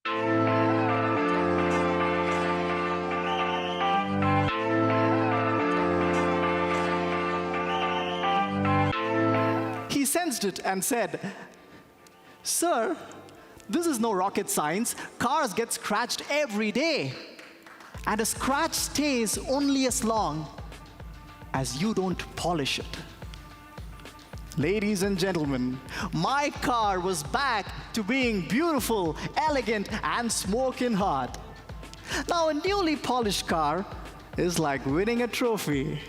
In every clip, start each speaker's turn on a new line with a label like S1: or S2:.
S1: He sensed it and said, "Sir, this is no rocket science. Cars get scratched every day. And a scratch stays only as long as you don't polish it." Ladies and gentlemen, my car was back to being beautiful, elegant, and smoking hot. Now, a newly polished car is like winning a trophy.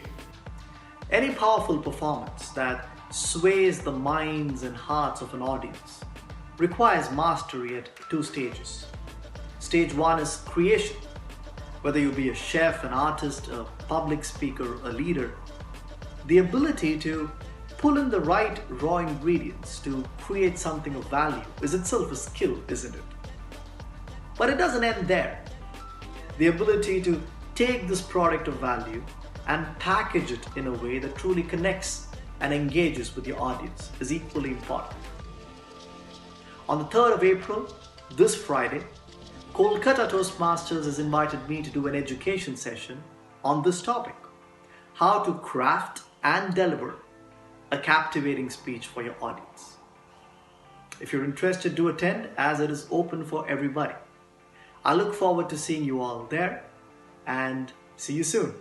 S2: Any powerful performance that sways the minds and hearts of an audience requires mastery at two stages. Stage one is creation. Whether you be a chef, an artist, a public speaker, a leader, the ability to pull in the right raw ingredients to create something of value is itself a skill, isn't it? But it doesn't end there. The ability to take this product of value and package it in a way that truly connects and engages with your audience is equally important. On the 3rd of April, this Friday, Kolkata Toastmasters has invited me to do an education session on this topic: how to craft and deliver a captivating speech for your audience. If you're interested, do attend, as it is open for everybody. I look forward to seeing you all there, and see you soon.